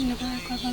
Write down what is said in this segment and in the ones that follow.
นี่ก็ก็ไป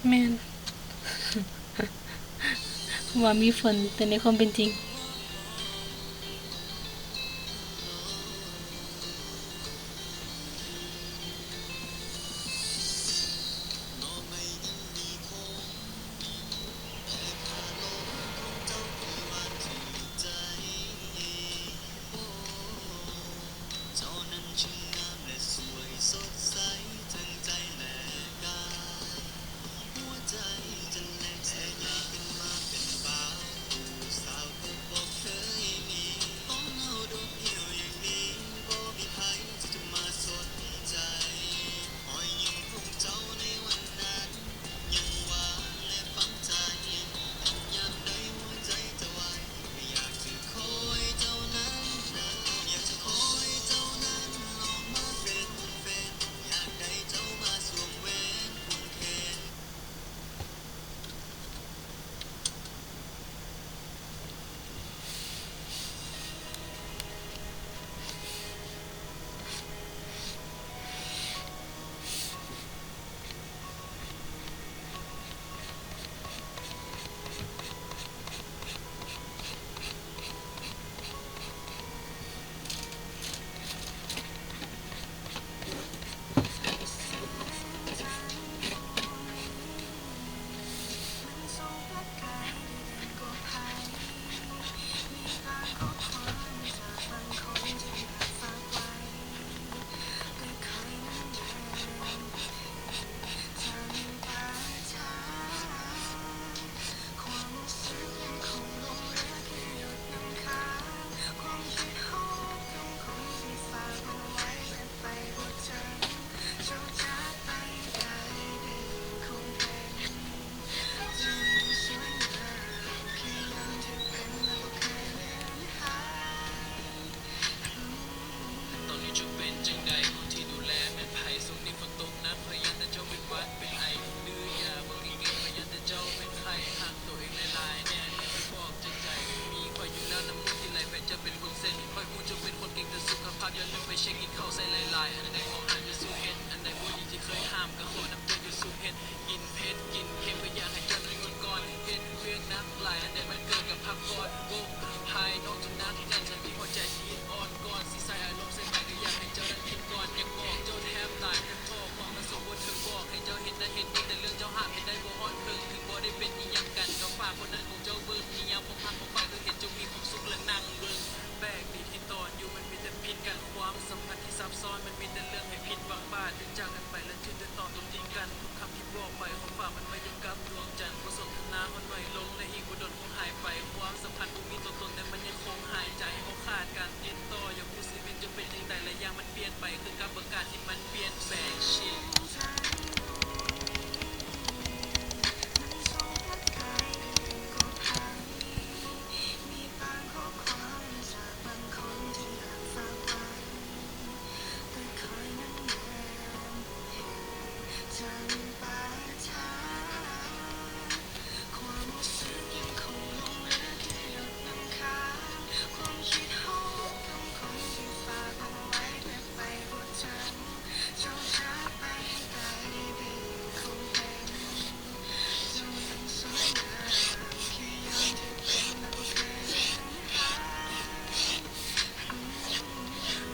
แม่นว่ามีฝนแต่ในความเป็นจริง คนนั้นของเจ้าเบิ่งมียามผมพักผมไปก็เห็นเจ้ามีความสุขและนั่งเบิ่งแบกดีที่ตอนอยู่มันมีแต่พิษกันความสัมพันธ์ที่ซับซ้อนมันมีแต่เรื่องให้ผิดหวังบ้าถึงจากกันไปแล้วจึงจะต่อตรงทิ้งกันทุกคำที่บอกไปของฝากมันไว้อยู่กับดวงจันทร์ผสมกับน้ำมันไว้ลงและอีกบุดลคงหายไปความสัมพันธ์กูมีตัวตนแต่มันยังคงหายใจเขาขาดการติดต่ออย่าพูดชีวิตจะเป็นอย่างใดและอย่างมันเปลี่ยนไปคือการประกาศที่มันเปลี่ยนแปลงชีวิต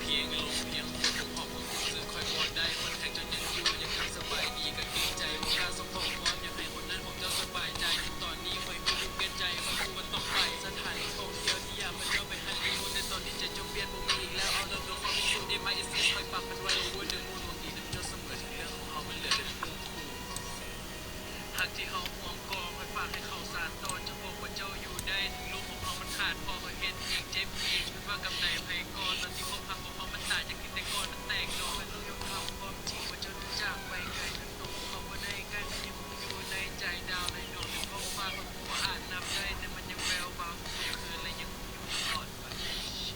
เพียงลงเพียงพูดถึงหอบผมซื้อคอยบอดได้คนแทงจนยังอยู่ยังทำสบายดีก็เกรงใจพวกข้าสมพงษ์ความอยากให้คนนั้นผมเจ้าสบายใจตอนนี้คอยมีลูกเปลี่ยนใจคอยพูดว่าต้องไปสถานที่ท่องเที่ยวที่อยากมาเที่ยวไปฮันนีมูนแต่ตอนนี้ใจจมเปลี่ยนผมมีอีกแล้วเอาเรื่องความมีสุขได้ไหมไอ้สิ่งคอยปรับมันไว้โอ้ยเดือดมูนหวังดีน้ำเจ้าเสมอถึงเรื่องของเขามันเหลือแต่คู่หากที่เขาห่วงกอคอยฝากให้เขาสานตอนจะบอกว่าเจ้าอยู่ได้ถึงลูกของเขามันขาดพอคอยเห็นอีกเจ็บอีกเป็นว่ากำไรไพกรตอนที่พวกพังของเขามันตายจากที่แต่ก่อนมันแตกโดนมันต้องยอมรับความจริงว่าเจ้าถูกจากไปไกลทั้งตัวเขาว่าได้ใกล้มันยังคงอยู่ในใจดาวในดวงที่เขาฟ้าคนผู้ว่าอาจนับได้แต่มันยังแววเบาทุกคืนและยังคงอยู่ตลอดไป ที่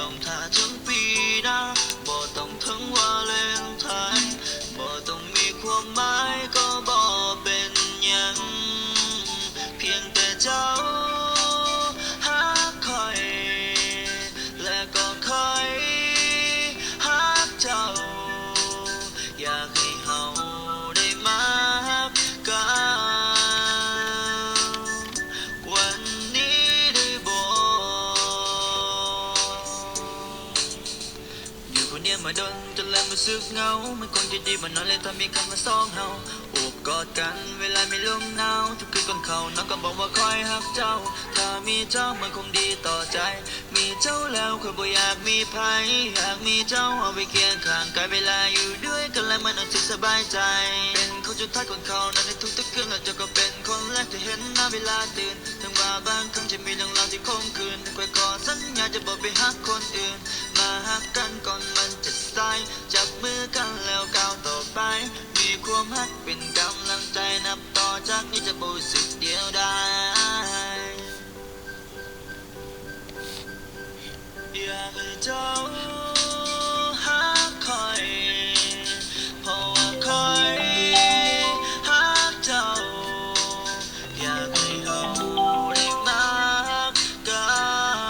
ต้องท่าทั้งปีนะบ่ต้องถึงวาเลนไทน์บ่ต้องมีความหมายก็บ่เป็นหยังเพียงแต่เจ้าหาคอยและก็คอยหาเจ้าอยากให้เฮาได้มาฮับกันวันนี้ได้บ่ อยู่คนเดียวมาดนจนเริ่มรู้สึกเหงามันคงจะดีมันนอนเลยถ้ามีคำว่าสองเฮาโอบกอดกันเวลามีลมหนาวทุกคืนก่อนเขาน้องก็บอกว่าคอยฮักเจ้าถ้ามีเจ้ามันคงดีต่อใจมีเจ้าแล้วคอยบ่อยากมีภัยอยากมีเจ้าเอาไว้เคียงข้างกายเวลาอยู่ด้วยกันแล้วมันรู้สึกสบายใจเป็นคนสุดท้ายของเขานั้นในทุกๆคืนแล้วเจ้าก็เป็นคนแรกที่เห็นหน้าเวลาตื่นถึงว่าบางครั้งจะมีเรื่องราวที่คมคืนแต่คอยขอสัญญาจะบอกไปฮักคนอื่นมาฮักกันก่อนมันจะสายจับมือกันแล้วก้าวต่อไปมีความฮักเป็นกำลังใจนับต่อจากนี้จะบ่รู้สึกเดียวดายอยากให้เจ้าหาคอยเพราะว่าคอยหาเจ้าอยากให้เราได้มารักกัน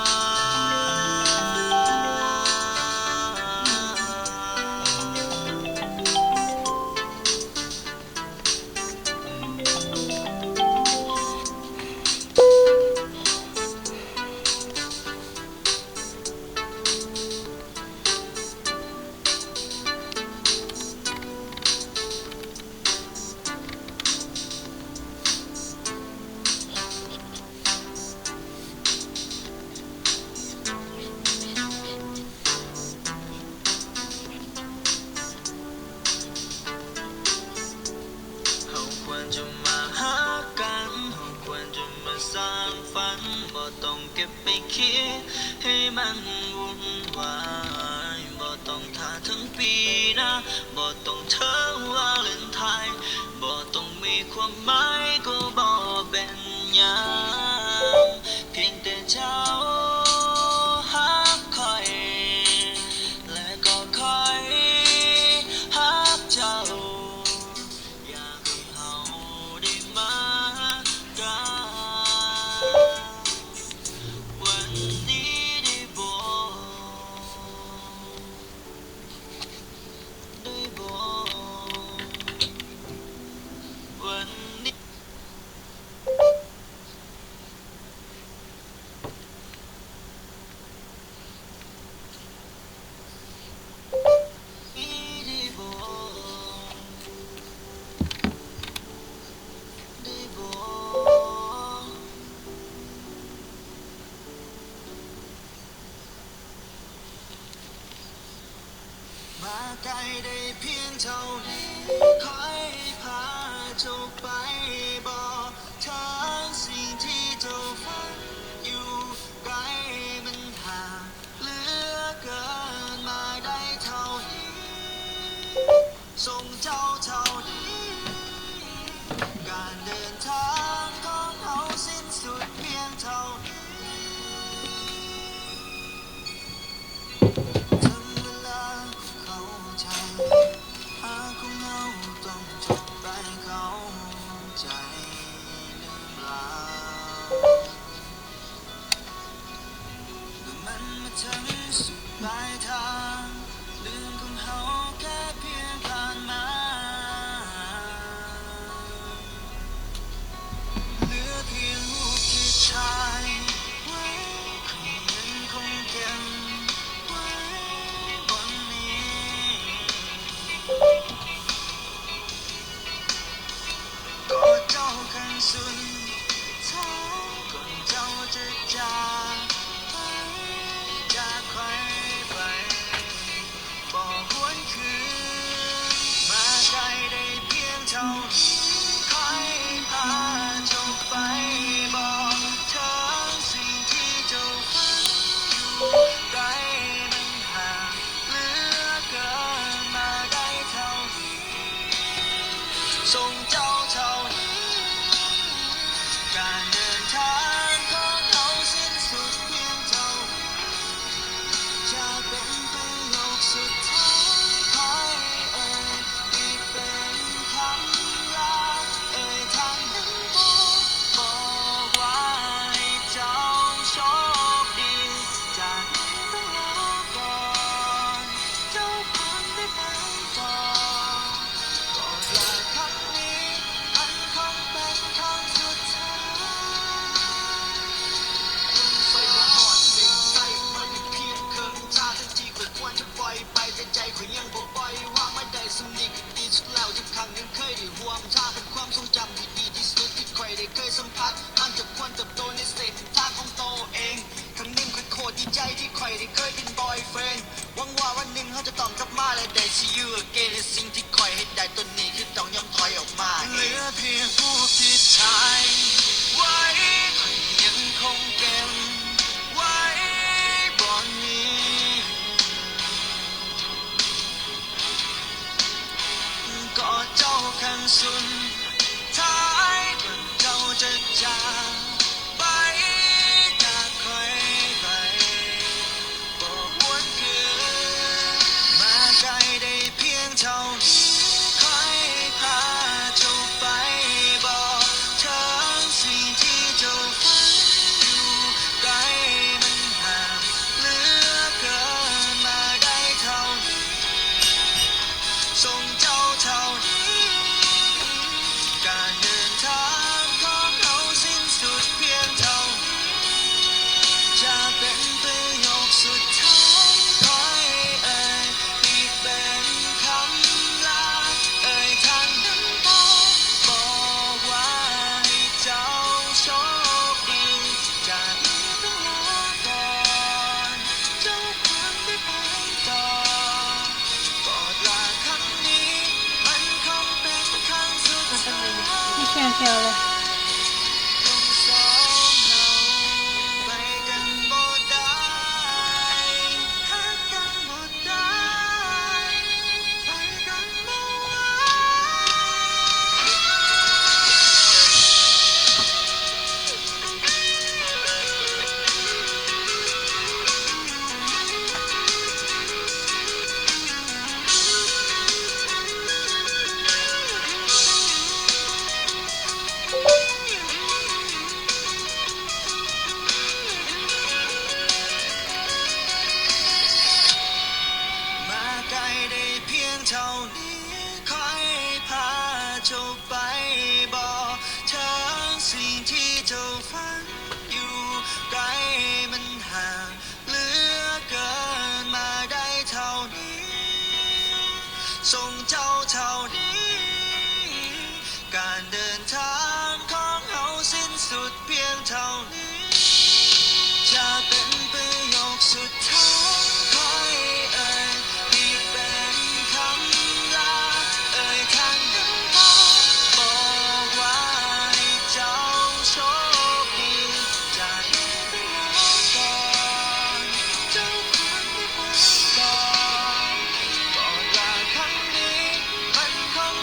เราควรจะมาหากันเราควรจะมาสร้างฝันบ่ต้องเก็บไปคิดให้มันวุ่นวายบ่ต้องท่าทั้งปีนะบ่ต้องเธอวาเลนไทน์บ่ต้องมีความหมายก็บ่เป็นหยังเพียงแต่เจ้าหาคอยและก็คอยหาเจ้าอยากให้เฮาได้มากันวันนี้ได้บ่ได้บ่วันนี้ได้บ่ได้บ่ มาไกลได้เพียงเท่านี้คอยพาเจ้าไปบอกทางสิ่งที่เจ้าฝันอยู่ไกลมันห่างเหลือเกินมาได้เท่านี้ส่งเจ้าเท่านี้การเดินทางของเราสิ้นสุดเพียงเท่านี้ ถึงเวลาเข้าใจหาของเราต้องจบไปเข้าใจหรือเปล่าเมื่อมันมาถึงสุดปลายทางลืมของเราแค่เพียงผ่านมาเหลือเพียงรูปที่ถ่ายไว้คงยังคงเก็บไว้บนนี้ก็เจ้ากันสุดท้ายก่อนเจ้าจะจากไปจากใครไป ทรงจำที่ดีที่สุดที่ใครได้เคยสัมผัสมันจะควรเติบโตในเส้นทางของตัวเองครั้งหนึ่งโคตรดีใจที่ใครได้เคยเป็นบอยเฟรนด์หวังว่าวันหนึ่งเขาจะต้องกลับมาและได้ see you again และสิ่งที่ใครให้ได้ตัวนี้คือต้องยอมถอยออกมาเหลือเพียงผู้ที่ชายไว้ยังคงเก็บไว้บนนี้ ก็เจ้าข้างสุดท้ายก่อนเจ้าจะจากไปจากใครบอกวนคืนมาไกลได้เพียงเท่านี้ใครพาเจ้าไปบอกเธอสิ่งที่เจ้าฝันอยู่ไกลมันห่างเหลือเกินมาได้เท่านี้ส่งเจ้าเท่านี้การเดินทางของเราสิ้นสุดเพียงเท่านี้จะเป็นประโยคสุดท้ายคอยเอ่ยอีกเป็นคำลาเอ่ยทางน้ำตาบอกว่าให้เจ้าโชคดีจากนี้ต้องลาก่อนเจ้าควรได้ไปต่อ กอดลาครั้งนี้มันคงเป็นครั้งสุดท้าย นี่แคลเลย ต้องสองเราไปกันบ่ได้หักกันบ่ได้ไปกันบ่ไหว มาไกลได้เพียงเท่านี้คอยพาเจ้าไปบอกเธอสิ่งที่เจ้าฝันอยู่ไกลมันห่างเหลือเกินมาได้เท่านี้ส่งเจ้าเท่านี้การเดินทางของเราสิ้นสุดเพียงเท่านี้จะเป็นประโยคสุดท้ายคอยเอ่ยอีกเป็นคำลาเอ่ยทางน้ำตาบอกว่าให้เจ้าโชคดีจากนี้ไปลาก่อนเจ้าควรได้ไปก่อนกอดลาครั้งนี้มันคง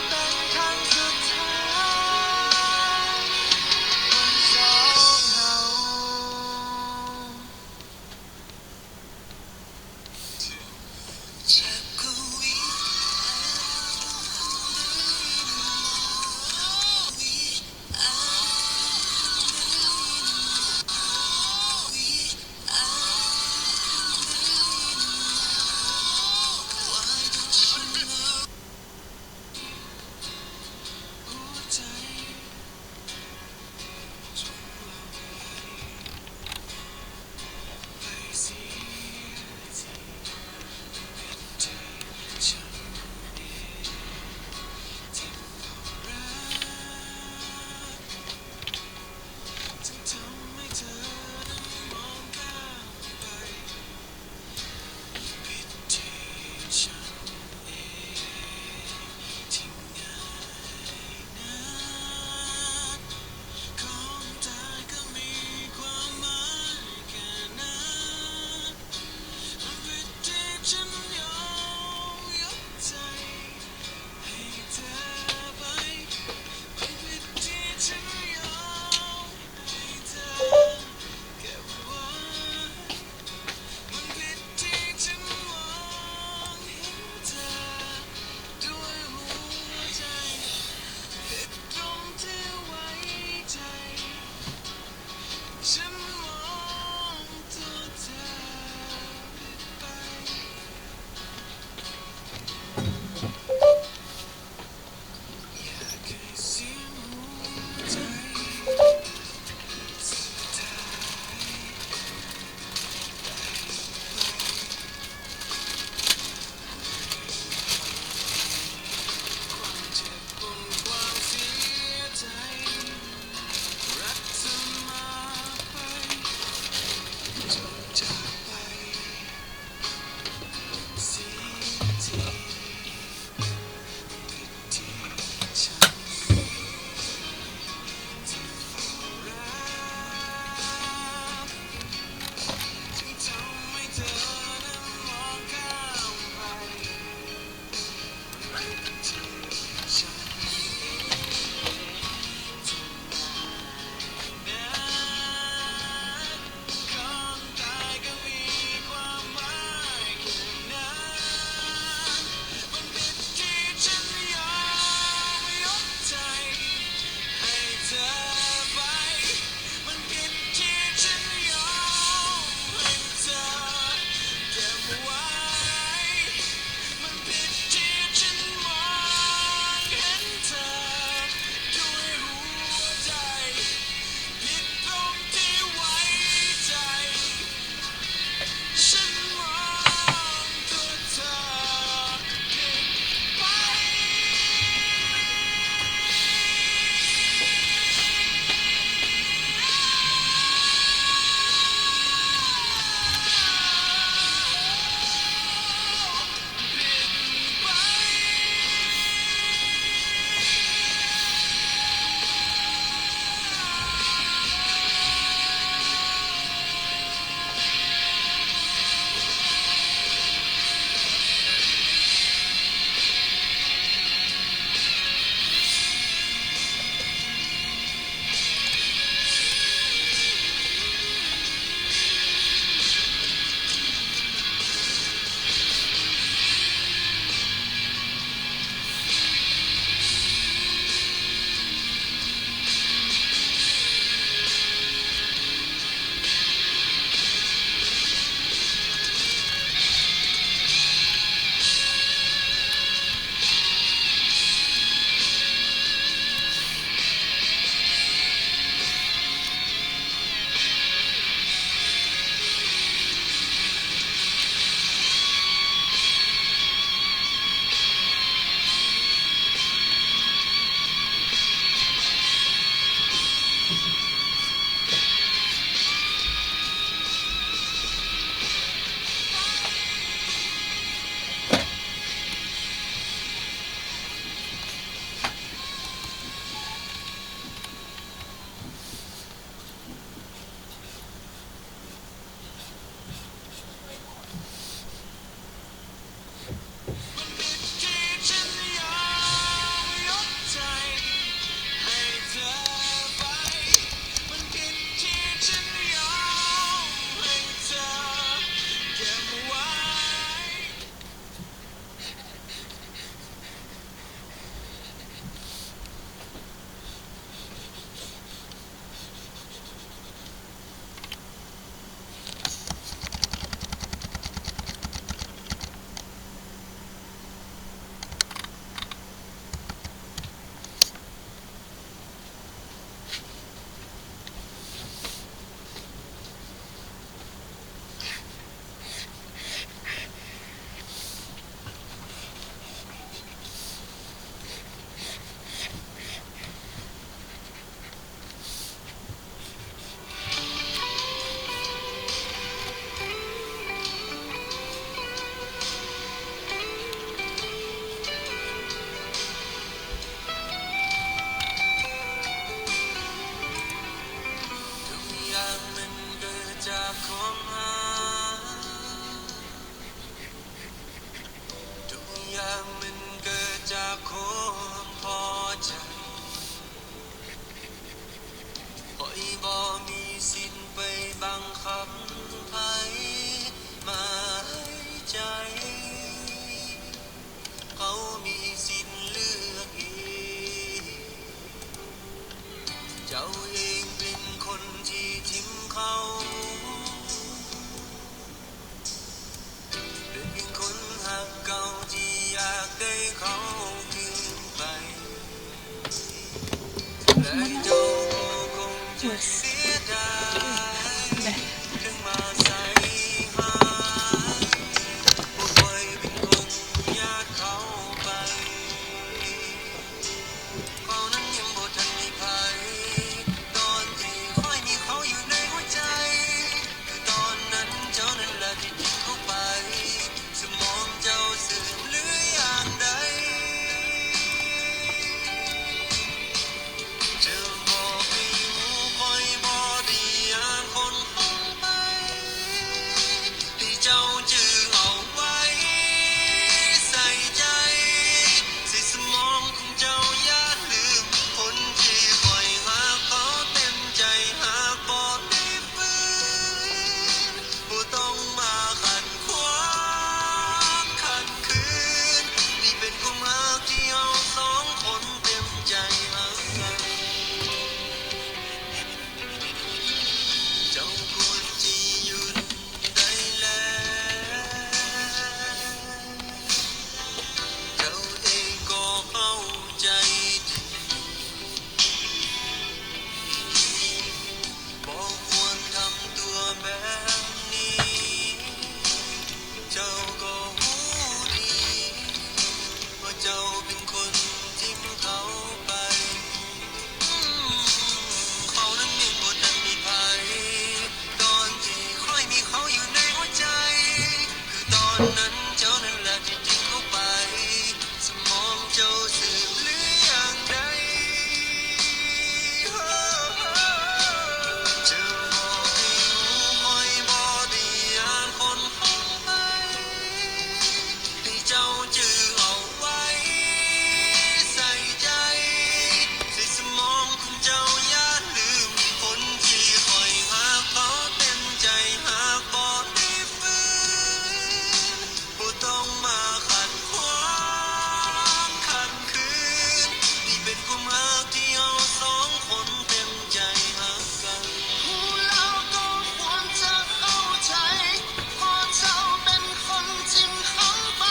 คงพอใจคอยบ่มีสิทธิ์ไปบังคับใครมาให้ใจ เขามีสิทธิ์เลือกเองเจ้าเองเป็นคนที่ทิ้งเขาเป็นเพียงคนหักเก่าที่อยากได้เขาคืนไปและเจ้าก็คงจะเสียดายถึงมาใส่หายผู้คอยเป็นคนอยากเขาไปเขานั้นยังบ่ทันมีภัยตอนที่ค่อยมีเขาอยู่ในหัวใจคือตอนนั้นเจ้านั้นแหละที่ทิ้งเขาไปสมองเจ้าเสื่อมหรืออย่างใดจะบอกให้รู้คอยบ่ได้อยากคนคงไปให้เจ้าจือเอาไว้ใส่ใจใส่สมองของเจ้าอย่าลืมคนที่คอยหาเขาเต็มใจหากบ่ได้ฟื้นบ่ต้องมาขัดขวางขัดขืนนี่เป็นความรักที่เราสองคนเต็มใจหากัน เจ้าควรที่หยุดได้แล้วเจ้าเองก็เข้าใจดีบอกควรทำตัวแบบนี้เจ้าก็รู้ดีว่าเจ้าเป็นคนทิ้งเขาไป เขานั้นยังบ่ทันมีภัยตอนที่ค่อยมีเขาอยู่ในหัวใจคือตอนนั้นเจ้านั้นแหละที่ทิ้งเขาไปสมองเจ้าเสื่อมหรืออย่างใดจะบอกให้รู้คอยบ่ได้อยากคนคงไปให้เจ้าจือเอาไว้ใส่ใจใส่สมองของเจ้าอย่าลืมคนที่คอยหาเขาเต็มใจหากบ่ได้ฟื้นบ่ต้องมาขัดขวางขัดขืนนี่เป็นความรักที่เราสองคนเต็มใจหากันรู้แล้วก็ควรจะเข้าใจเพราะเจ้าเป็นคนทิ้งเขาไป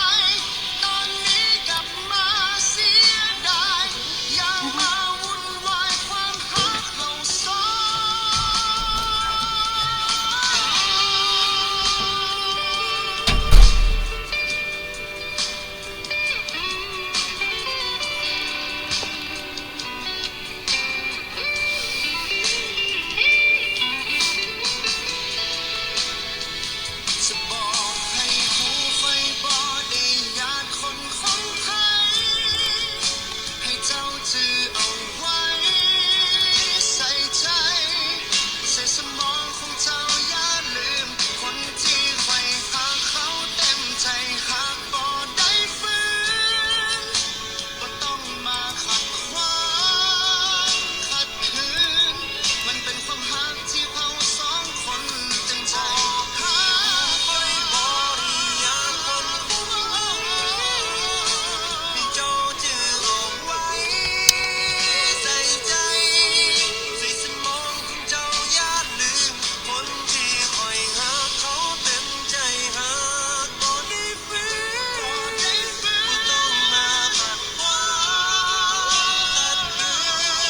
ตอนนี้กลับมาเสียดายอย่ามาวุ่นวายความรักเราสองจะบอกให้หูไฟบ่ได้อยากคนของใครให้เจ้าจือเอาไว้ใส่ใจใส่สมองของเจ้าอย่าลืมคนที่ใฝ่หาเขาเต็มใจหากบ่ได้ฟื้นบ่ต้องมาขัดขวางขัดขืนมันเป็นความรักที่เราสองคนเต็มใจหาคอยบ่ได้อยากคนคงให้เจ้าจือเอาไว้ใส่ใจใส่สมองของเจ้าอย่าลืมคนที่คอยหาเขาเต็มใจหากบ่ได้ฟื้นบ่ต้องมาขัดขวางขัดขื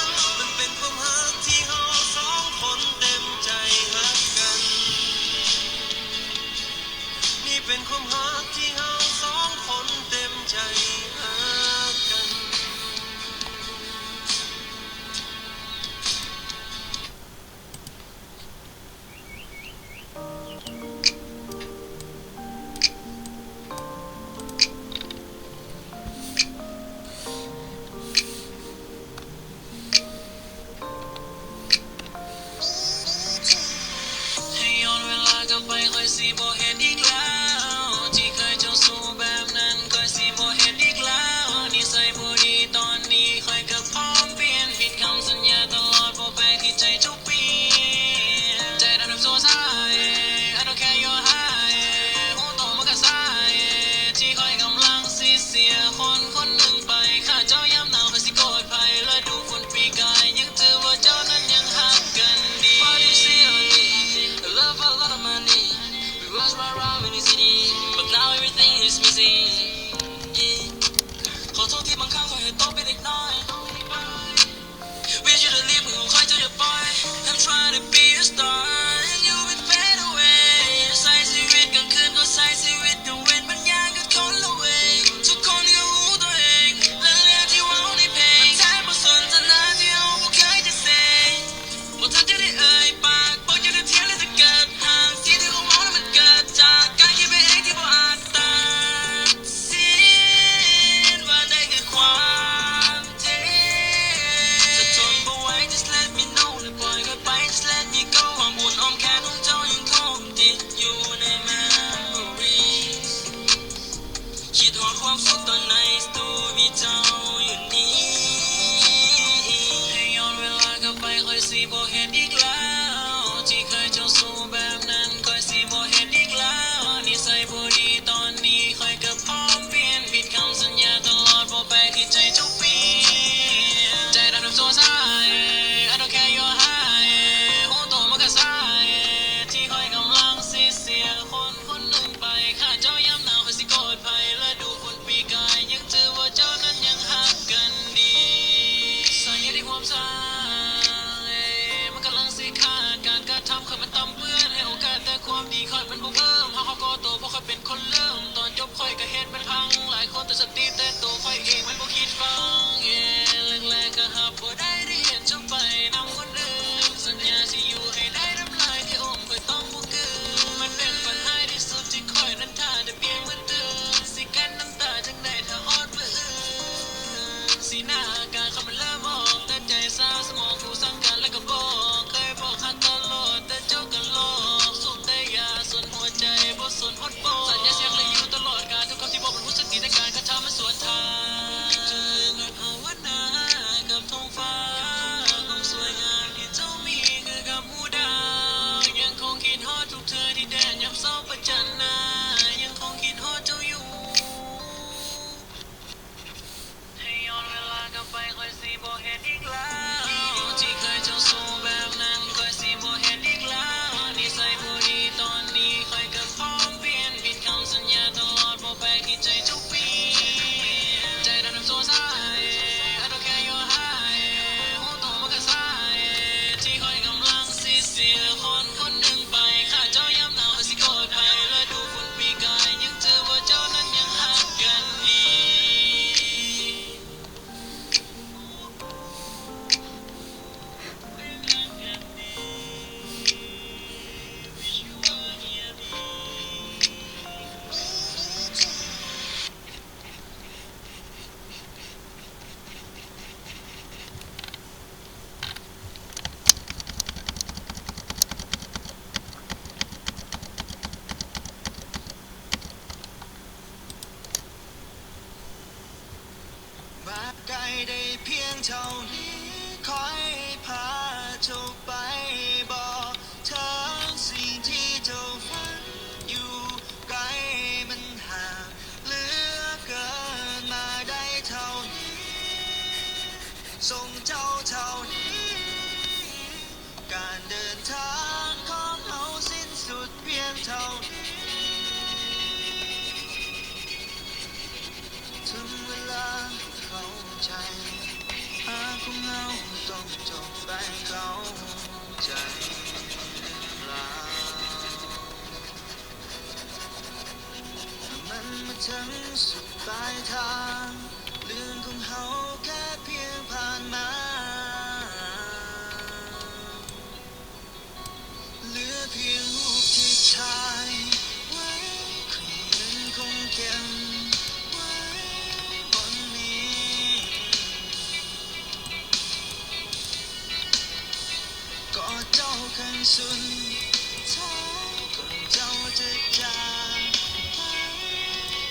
นมันเป็นความรักที่เราสองคนเต็มใจหากัน นี่เป็นความรักที่เราสองคนเต็มใจหากัน ให้ย้อนเวลากลับไปค่อยสิบ่เห็นอีกแล้วที่เคยเจ้าสู้ สียคนคนหนึ่งไปข้าเจ้ายามหนาวข้าสิโกรธภัยและดูฝนปีกายยังเจอว่าเจ้านั้นยังหักกันดี What you see on me I love a lot of money we was right around in the city but now everything is missing yeah ขอโทษที่บางครั้งขอให้โตเป็นเด็กน้อย Wish you to leave มึงคงคอยเจออย่าปล่อย I'm trying to be a star and you will fade away ใส่ชีวิตกลางคืนก็ใส่ชีวิตกลางเว้นมันยากกับคนละเวทุกคนก็รู้ตัวเองและเรื่องที่ว่าในเพลงมันแทบไม่สนทนาที่เราบ่เคยจะ say บ่ทันจะได้เอ่ยปากบอกอยู่ในเทียนเลยจะเกิดห่างที่ที่เขามองนั้นมันเกิดจากการคิดไปเองที่บ่อาจตัดสินว่าได้คือความเท็จ ทนบ่ไหว just let me know และปล่อยกันไป just let me go ความอุ่นอ้อมแขนของเจ้ายังคงติดอยู่ใน memories คิดฮอดความสุขตอนในสตูมีเจ้าอยู่นี่ให้ย้อนเวลากลับไปค่อยสิบ่เห็นอีกแล้วที่เคยเจ้าสู้แบบนั้นค่อยสิบ่เห็นอีกแล้วนิสัยบ่ดีตอนนี้ค่อยก็พร้อมเปลี่ยนผิดคำสัญญาตลอดบ่ไปที่ใจเจ้าเปลี่ยนใจดำโซซ่า I don't care your high หูโตมันก็สายที่ค่อยกำลังสิเสียคนคนหนึ่งไปข้าเจ้ายามหนาวค่อยสิโกรธภัยและดูฝนปีกายยังเจอว่าเจ้านั้นยังหักกันดีสาเหตุที่ความสายมันกำลังสิขาดการกระทำค่อยมันต่ำเปื้อนให้โอกาสแต่ความดีค่อยมันบ่เพิ่มเขาก็โตบ่ค่อยเป็นคนเริ่มตอนจบค่อยก็เฮ็ดมันพังหลายคนแต่สติแต่ตัวค่อยเองมันบ่คิดฟังแรกๆก็หับบ่ได้เห็นเจ้าไปนำคนอื่นสัญญาสิอยู่ให้ได้น้ำลายที่อมค่อยต้องบ่คืนมันเป็นฝันหายที่สุดที่ค่อยนั้นท่าได้เพียงเหมือนเดิมสิกันน้ำตาจังได้ถ้าฮอดมื้ออื่นสีหน้าอาการเขามันเริ่มออกแต่ใจเศร้าสมองกูสั่งการแล้วก็บอกเคยบอกหักตลอดแต่เจ้าก็หลอกสูบแต่ยาส่วนหัวใจบ่สนฮอดโบสัญญาเสียงเลยอยู่ตลอดกาลทุกคำที่บอกมันรู้สึกดีแต่การกระทำมันสวนทางจนลืมกับภาวนากับท้องฟ้าความสวยงามที่เจ้ามีคือกับหมู่ดาวยังคงคิดฮอดทุกเธอที่แดนยับเศร้าประจันหน้ายังคงคิดฮอดเจ้าอยู่ให้ย้อนเวลากลับไปค่อยสิบ่เห็นอีกแล้วที่เคยเจ้าสู้แบบนั้นค่อยสิบ่เห็นอีกแล้วนิสัยบ่ดีตอนนี้ค่อยก็พร้อมเปลี่ยนผิดคำสัญญาตลอดบ่ไปที่ใจเจ้าเปลี่ยนใจดำโซซ่า I don't care your high หูโตมันก็สายที่ค่อยกำลังสิเสียคนคนหนึ่งไปข้าเจ้ายามหนาวค่อยสิโกรธภัยและดูฝนปีกายยังเจอว่าเจ้านั้นยังหักกันดี มาไกลได้เพียงเท่านี้คอยพาเจ้าไปบอกเธอสิ่งที่เจ้าฝันอยู่ไกลมันห่างเหลือเกินมาได้เท่านี้ส่งเจ้าเท่านี้การเดินทางของเราสิ้นสุดเพียงเท่านี้ ถึงเวลาเข้าใจหากของเราต้องจบไปเข้าใจเรามันมาถึงสุดปลายทางเรื่องของเราแค่เพียงผ่านมาเหลือเพียงรูปที่ถ่ายไว้คืนนั้นคงเก็บ ก็เจ้าคันสุดท้ายก่อนเจ้าจะจากไป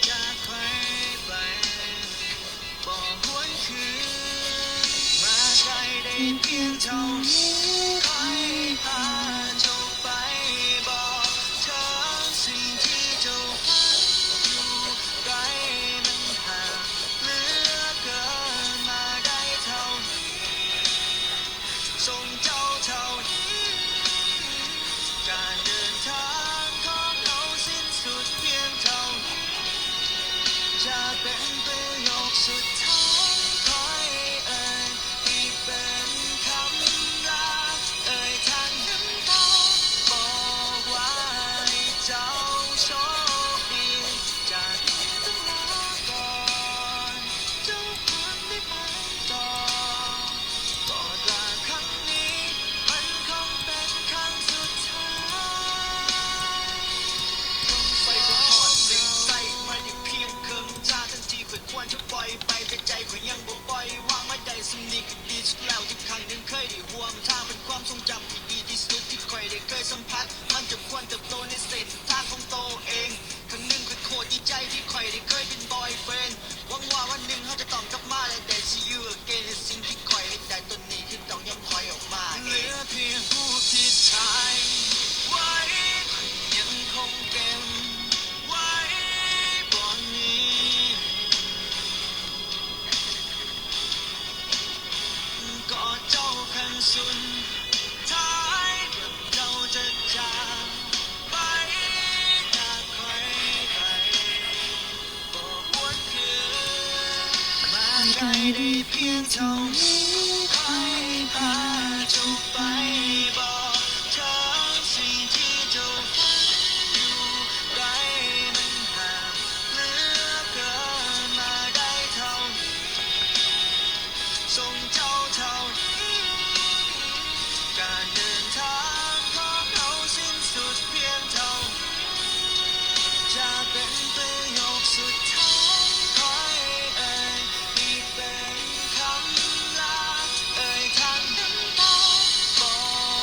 จากใครไปบอกหวนคืนมาไกลได้เพียงเท่านี้คอยพาเจ้าไปบอกเธอสิ่งที่เจ้าฝันอยู่ไกลมันห่าง อนจะปล่อยไปแต่ใจข่อยยังบ่ปล่อยวางมาได้สำนีก็ดีสุดแล้วที่ครั้งหนึ่งเคยได้ห่วงทางเป็นความทรงจำที่ดีที่สุดที่ข่อยได้เคยสัมผัสมันจะควรเติบโตในเส้นทางของโตวเองครั้งหนึ่งข่อยโคตรดีใจที่ข่อยได้เคยเป็นบอยเฟรนด์หวังว่าวันหนึ่งเขาจะต้องกลับมาและได้ see you again และสิ่งที่ข่อยให้ได้ตอนนี้คือต้องยอมถอยออกมาเหลือเพียงรูปที่ถ่ายไว้ยังคงเก็บไว้บนนี้ ก็เจ้าคันสุดท้ายกับเจ้าจะจากไปจากใครไปบอกวนคืนมาไกลได้เพียงเท่านี้ใครพาเจ้าไปบอกเธอสิ่งที่เจ้าฝันอยู่ไกลมันห่างเหลือเกินมาได้เท่านี้ ส่งเจ้าเท่านี้การเดินทางของเราสิ้นสุดเพียงเท่านี้จะเป็นประโยคสุดท้ายคอยเอ่ยอีกเป็นคำลาเอ่ยทางน้ำตาบอ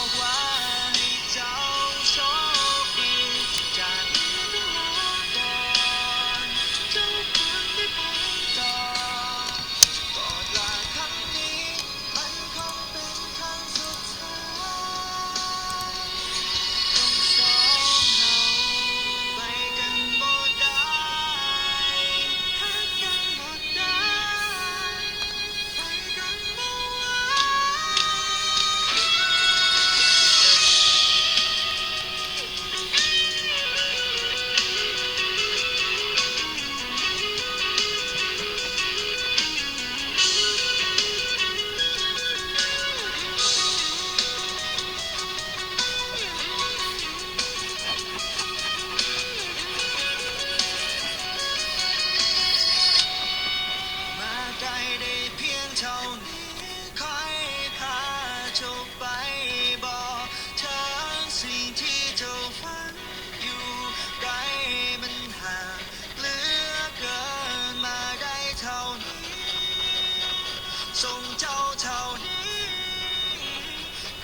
กว่าให้เจ้าโชคดีจากนี้ไปแล้วก่อนเจ้าควรได้ไปต่อ กอดลาครั้งนี้มันคงเป็นครั้งสุดท้ายต้องสองเราไปกันบ่ได้หักกันบ่ได้ไปกันบ่ไหว มาไกลได้เพียงเท่านี้คอยพาเจ้าไปบอกเธอสิ่งที่เจ้าฝันอยู่ไกลมันห่างเหลือเกินมาได้เท่านี้ส่งเจ้าเท่านี้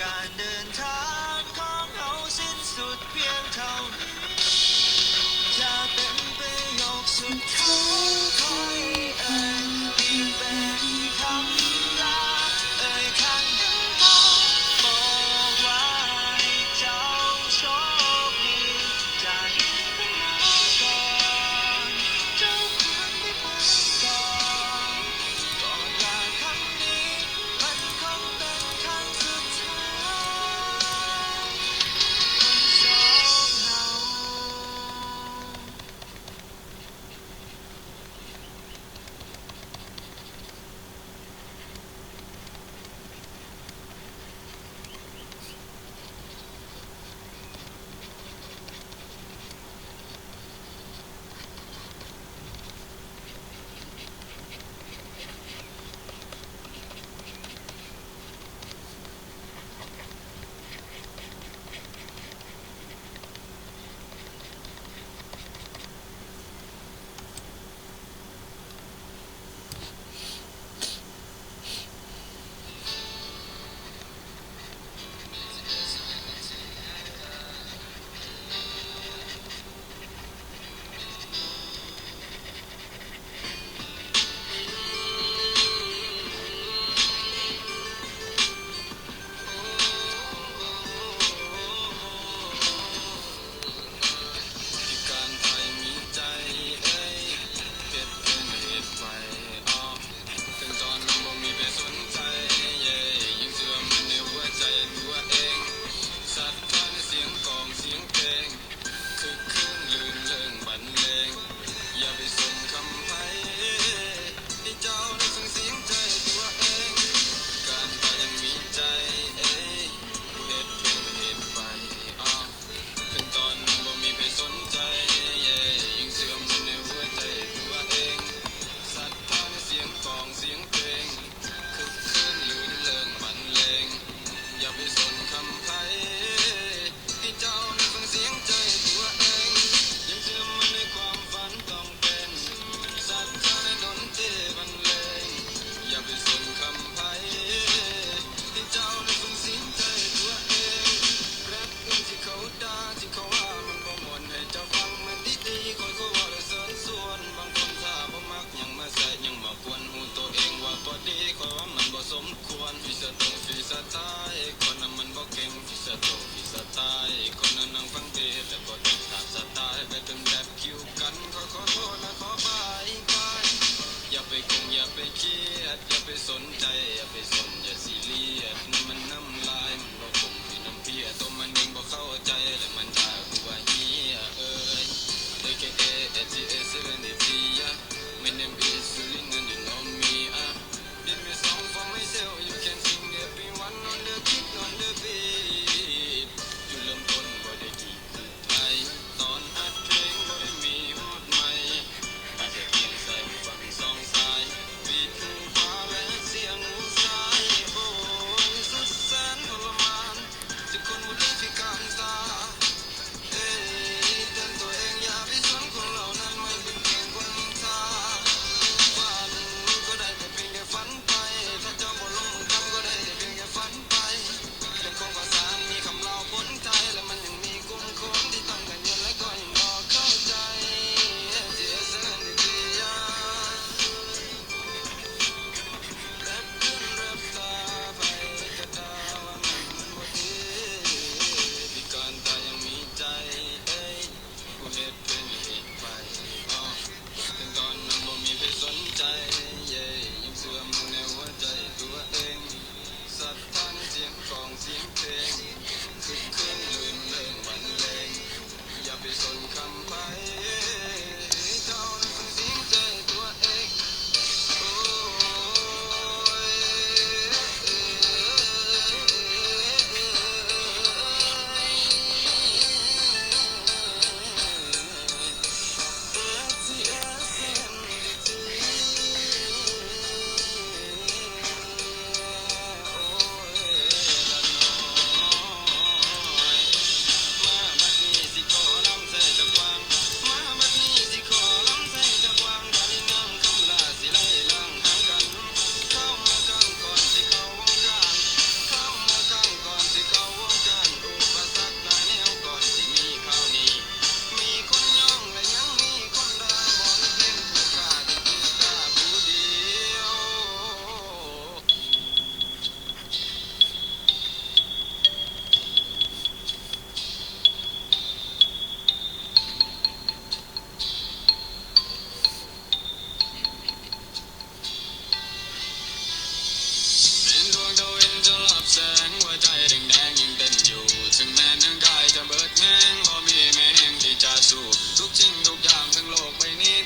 การเดินทางของเราสิ้นสุดเพียงเท่านี้ จะเป็นประโยคสุดท้ายคอยเอ่ยอีกเป็นคำลาเอ่ยทางน้ำตาบอกว่าให้เจ้าโชคดีจากนี้ไปแล้วก่อนเจ้าควรได้ไปต่อกอดลาครั้งนี้มันคงเป็นครั้งสุดท้ายของสองเรา เ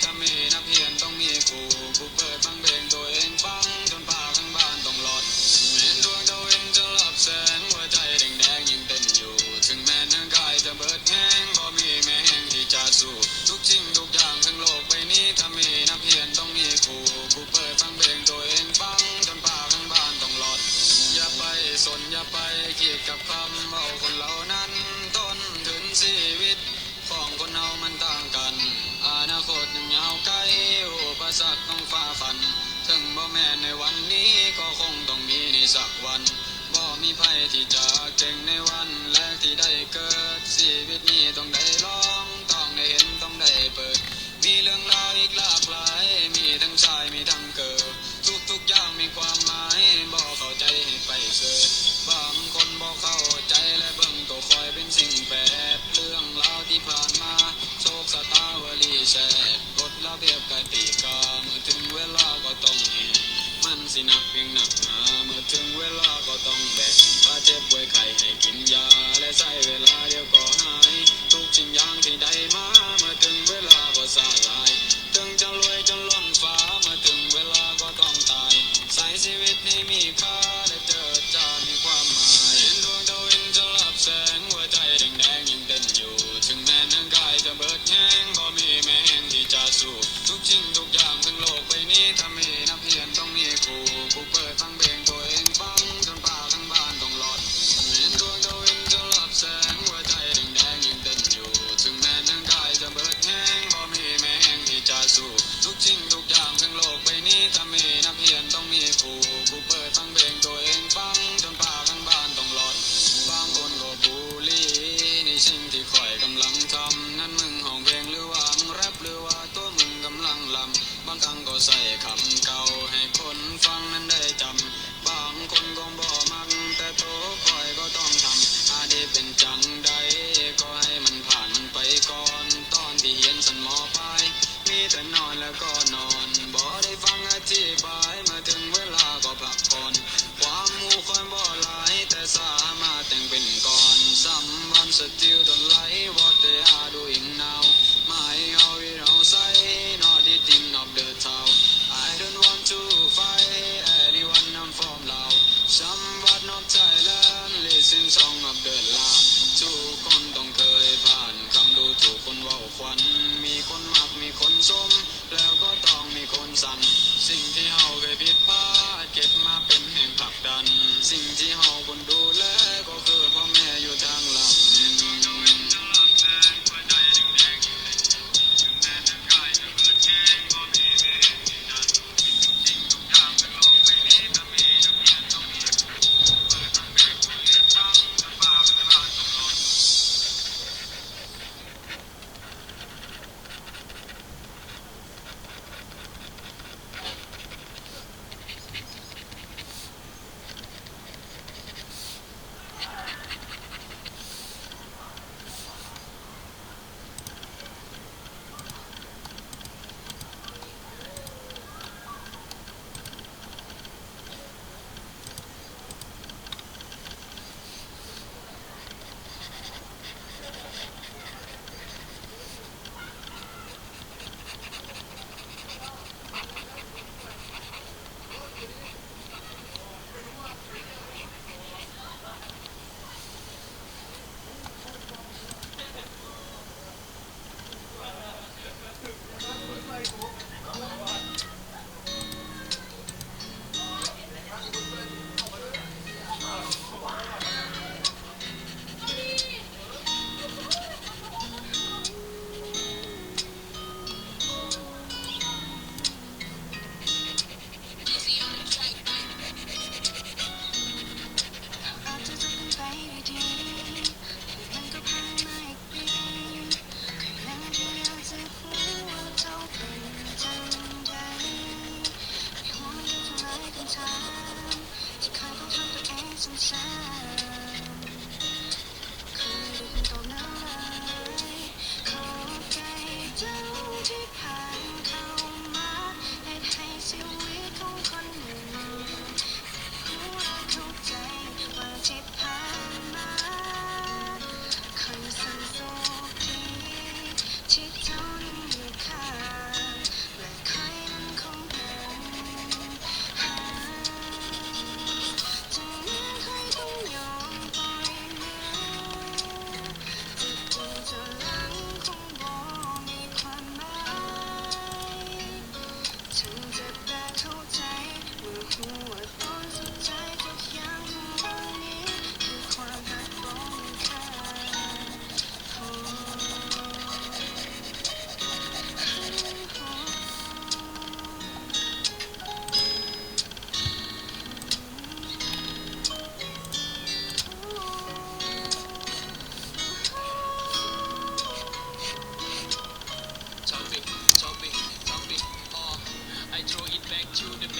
ถ้ามีนักเรียนต้องมีครูกูเปิดฟังเพลงตัวเองฟังจนป่าข้างบ้านต้องหลอดเห็นดวงดาวเองจะลับแสงหัวใจแดงๆยังเต้นอยู่ถึงแม้ร่างกายจะเบิดแห้งบ่มีแม้แห้งที่จะสู้ทุกสิ่งทุกอย่างทั้งโลกใบนี้ถ้ามีนักเรียนต้องมีครูกูเปิดฟังเพลงตัวเองฟังจนป่าข้างบ้านต้องหลอดอย่าไปสนอย่าไปคิดกับคำเอาคนเหล่านั้นต้นถึงชีวิตของคนเฮามันต่างกันอนาคตยังยาวไกลอุปสรรคต้องฝ่าฟันถึงบ่แม่นในวันนี้ก็คงต้องมีในสักวันบ่มีภัยที่จะเก่งในวันแรกที่ได้เกิดชีวิตนี้ต้องได้ลองต้องได้เห็นต้องได้เปิดมีเรื่องราวอีกหลากหลายมีทั้งชายมีทั้งเกิดทุกอย่างมีความหมายบ่เข้าใจให้ไปเสิร์ชบางคนบ่เข้าใจและเบิ่งก็คอยเป็นสิ่งแปลกเรื่องราวที่ผ่านมาโชคชะตาวลีแชร์กฎระเบียบกติกาเมื่อถึงเวลาก็ต้องเห็นมันสิหนักเพียงหนักหนาเมื่อถึงเวลาก็ต้องแบกถ้าเจ็บป่วยไข้ให้กินยาและใช้เวลาเดียวก็หายทุกสิ่งอย่างที่ได้มาเมื่อถึงเวลาก็สลายถึงจะรวยจนล้นฟ้าเมื่อถึงเวลาก็ต้องตายใส่ชีวิตให้มีค่าและเจอจามีความหมายเห็นดวงดาวเองจะลับแสงหัวใจแดงๆยังเต้นอยู่ถึงแม้ร่างกายจะเบิดแห้งก็มีแม้แห้งที่จะสู้ทุกสิ่งทุกอย่างทั้งโลกใบนี้ถ้ามีนักเรียนต้องมีครูกูเปิดฟังเพลงตัวเองฟังจนป่าทั้งบ้านต้องหลอดเห็นดวงดาวเองจะลับแสงหัวใจแดงๆยังเต้นอยู่ถึงแม้ร่างกายจะเบิดแห้งก็มีแม้แห้งที่จะสู้ทุกสิ่งทุกอย่างทั้งโลกใบนี้ถ้ามีนักเรียนต้องมีครูกูเปิดฟังเพลงตัวเองฟังจนป่าทั้งบ้านต้องหลอดบางคนก็บูลลี่ในสิ่งที่คอยกำลังทำนั้นมึงห้องเพลงหรือว่ามึงแรปหรือว่าตัวมึงกำลังลำบางครั้งก็ใส่คำเก่าให้คนฟังนั้นได้จำบางคนก็บ่มักแต่โตคอยก็ต้องทำอาดีเป็นจังใดก็ให้มันผ่านไปก่อนตอนที่เรียนสันมอปลายมีแต่นอนแล้วก็นอนบ่ได้ฟังอธิบายเมื่อถึงเวลาก็พักผ่อนความหูคอยบ่หลายแต่สามารถแต่งเป็นก่อน Someone still don't like what they are doing now My how it all say not the thing of the town I don't want to fight anyone I'm from Lao Somewhat not Thailand listen song of the love ทุกคนต้องเคยผ่านคำดูถูกคนเว้าขวัญมีคนมักมีคนชมแล้วก็ต้องมีคนสั่นสิ่งที่เฮาเคยผิดพลาดเก็บมาเป็นแห่งผลักดันสิ่งที่เฮาคนดูแลก็คือพ่อแม่อยู่ทางหลัง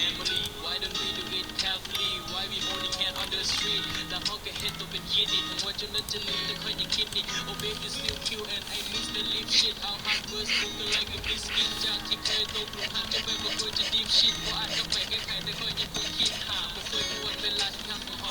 family why don't we do it carefully why we holding hand on the street แล้วเขาก็เห็นตัวเป็นยีนิดว่าจะเลิกจะลืมแต่ค่อยยังคิดนี่ oh baby still cute and I miss the lip shit our heart was broken like a biscuit จากที่เคยตกหลุมหักจะไปบ่เคยจะ deep shit ว่าอาจจะไปแก้ไขแต่ก็ยังคงคิดหาบ่เคยปวดเวลาที่ทำ